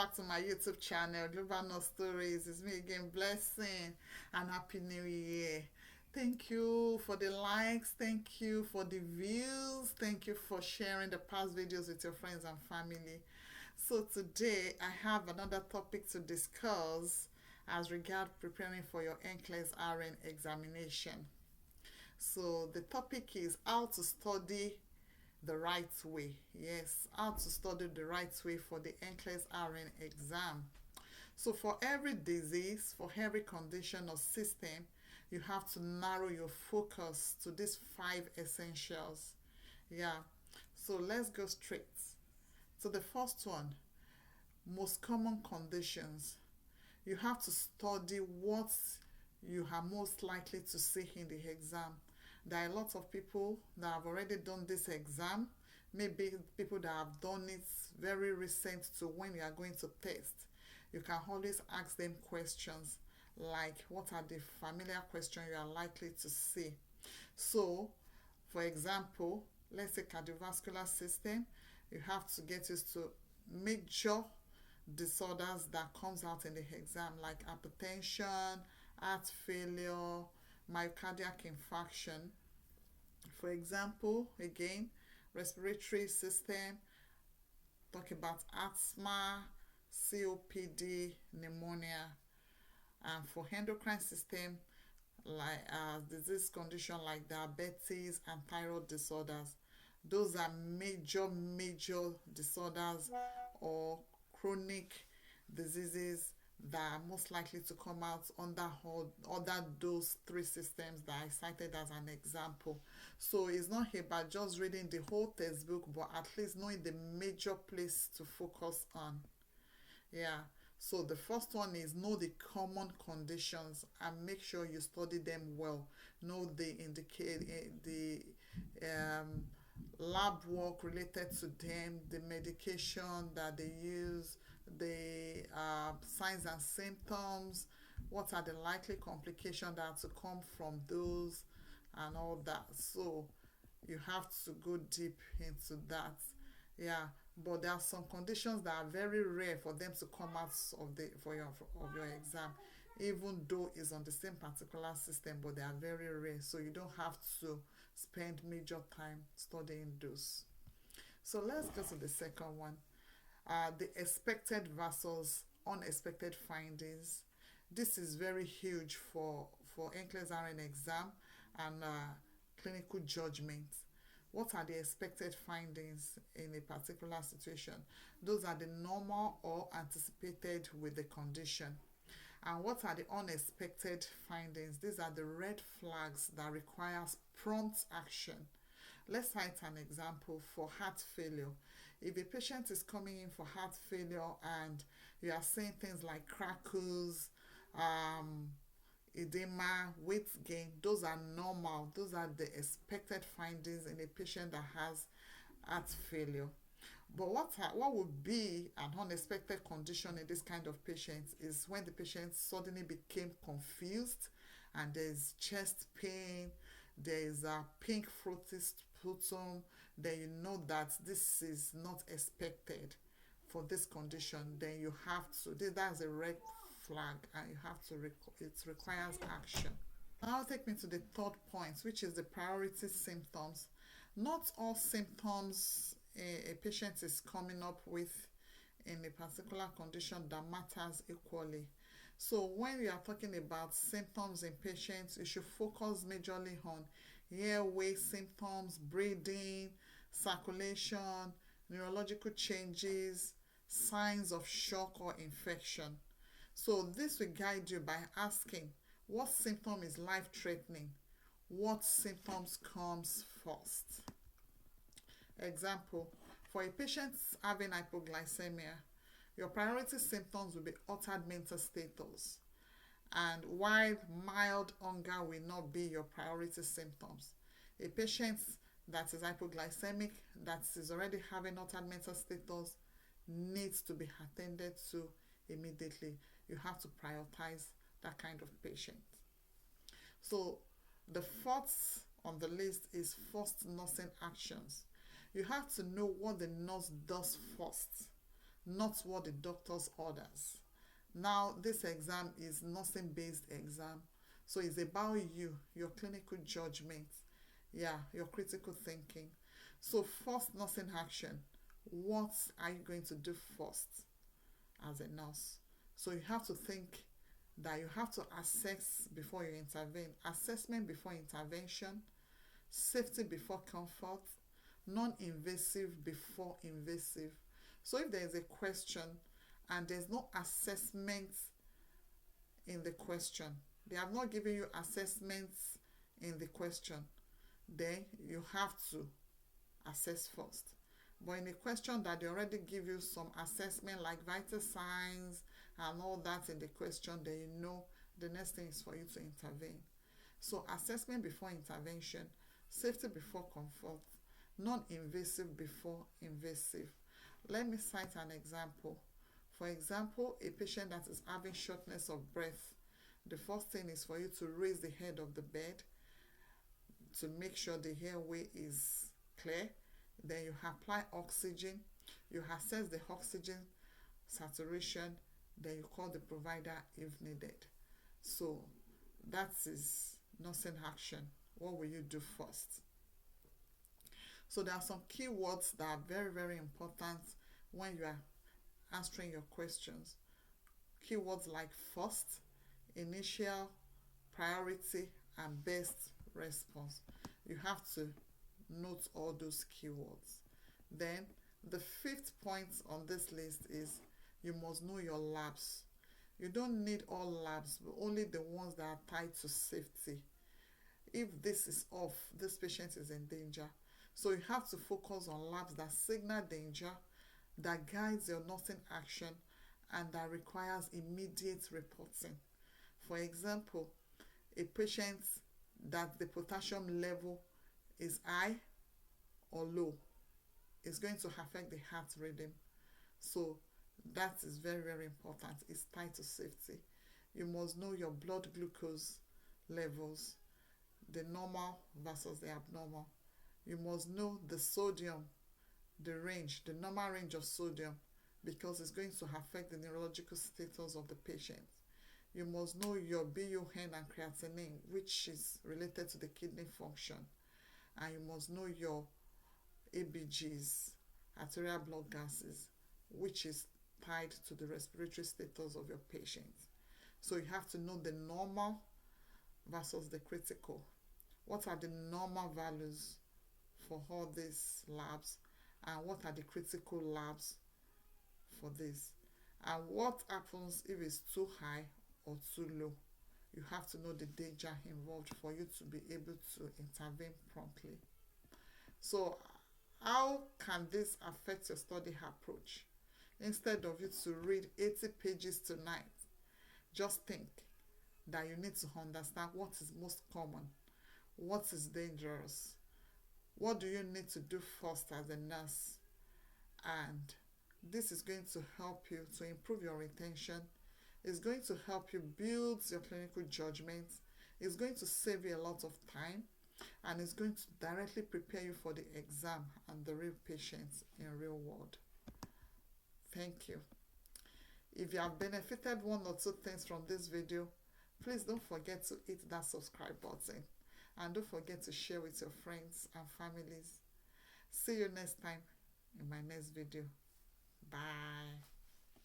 back to my YouTube channel, Global Nurse Stories. It's me again, Blessing, and Happy New Year. Thank you for the likes, thank you for the views, thank you for sharing the past videos with your friends and family. So today I have another topic to discuss as regard preparing for your NCLEX RN examination. So the topic is how to study the right way. Yes, how to study the right way for the NCLEX RN exam. So for every disease, for every condition or system, you have to narrow your focus to these 5 essentials. Yeah, so let's go straight. So the first one, most common conditions. You have to study what you are most likely to see in the exam. There are a lot of people that have already done this exam, maybe people that have done it very recent to when you are going to test. You can always ask them questions like what are the familiar questions you are likely to see. So, for example, let's say cardiovascular system, you have to get used to major disorders that comes out in the exam like hypertension, heart failure, myocardial infarction. For example, again, respiratory system, talk about asthma, COPD, pneumonia. And for endocrine system, like disease condition like diabetes and thyroid disorders. Those are major disorders or chronic diseases that are most likely to come out under those 3 systems that I cited as an example. So it's not about just reading the whole textbook, but at least knowing the major place to focus on. Yeah. So the first one is know the common conditions and make sure you study them well. Know the lab work related to them, the medication that they use, the signs and symptoms, what are the likely complications that are to come from those, and all that. So you have to go deep into that. Yeah, but there are some conditions that are very rare for them to come out of your exam, even though it's on the same particular system, but they are very rare, so you don't have to spend major time studying those. So let's go to the second one, the expected versus unexpected findings. This is very huge for NCLEX RN exam and clinical judgment. What are the expected findings in a particular situation? Those are the normal or anticipated with the condition. And what are the unexpected findings? These are the red flags that requires prompt action. Let's cite an example for heart failure. If a patient is coming in for heart failure and you are saying things like crackles, edema, weight gain, those are normal. Those are the expected findings in a patient that has heart failure. But what would be an unexpected condition in this kind of patient is when the patient suddenly became confused and there's chest pain, there is a pink fruity sputum, then you know that this is not expected for this condition. Then you have to, that's a red flag, and you have to, it requires action. Now take me to the third point, which is the priority symptoms. Not all symptoms a patient is coming up with in a particular condition that matters equally. So when we are talking about symptoms in patients, you should focus majorly on airway symptoms, breathing, circulation, neurological changes, signs of shock or infection. So this will guide you by asking what symptom is life-threatening, what symptoms comes first. Example, for a patient having hypoglycemia, your priority symptoms will be altered mental status. And while mild hunger will not be your priority symptoms, a patient that is hypoglycemic, that is already having altered mental status, needs to be attended to immediately. You have to prioritize that kind of patient. So the fourth on the list is first nursing actions. You have to know what the nurse does first not what the doctor's orders. Now, this exam is nursing-based exam, so it's about you, your clinical judgment, yeah, your critical thinking. So, first nursing action. What are you going to do first as a nurse? So you have to think that you have to assess before you intervene. Assessment before intervention, safety before comfort, non-invasive before invasive. So if there is a question and there's no assessment in the question, they have not given you assessments in the question, then you have to assess first. But in a question that they already give you some assessment like vital signs and all that in the question, then you know the next thing is for you to intervene. So assessment before intervention, safety before comfort, non-invasive before invasive. Let me cite an example. For example, a patient that is having shortness of breath, the first thing is for you to raise the head of the bed to make sure the airway is clear. Then you apply oxygen, you assess the oxygen saturation, then you call the provider if needed. So that is nursing action. What will you do first? So there are some keywords that are very, very important when you are answering your questions. Keywords like first, initial, priority, and best response. You have to note all those keywords. Then the fifth point on this list is you must know your labs. You don't need all labs, but only the ones that are tied to safety. If this is off, this patient is in danger. So you have to focus on labs that signal danger, that guides your nursing action, and that requires immediate reporting. For example, a patient that the potassium level is high or low is going to affect the heart rhythm. So that is very, very important. It's tied to safety. You must know your blood glucose levels, the normal versus the abnormal. You must know the sodium, the range, the normal range of sodium, because it's going to affect the neurological status of the patient. You must know your BUN and creatinine, which is related to the kidney function. And you must know your ABGs, arterial blood gases, which is tied to the respiratory status of your patient. So you have to know the normal versus the critical. What are the normal values for all these labs, and what are the critical labs for this? And what happens if it's too high or too low? You have to know the danger involved for you to be able to intervene promptly. So how can this affect your study approach? Instead of you to read 80 pages tonight, just think that you need to understand what is most common, what is dangerous, what do you need to do first as a nurse, and this is going to help you to improve your retention. It's going to help you build your clinical judgment. It's going to save you a lot of time, and it's going to directly prepare you for the exam and the real patients in real world. Thank you. If you have benefited one or two things from this video, please don't forget to hit that subscribe button, and don't forget to share with your friends and families. See you next time in my next video. Bye.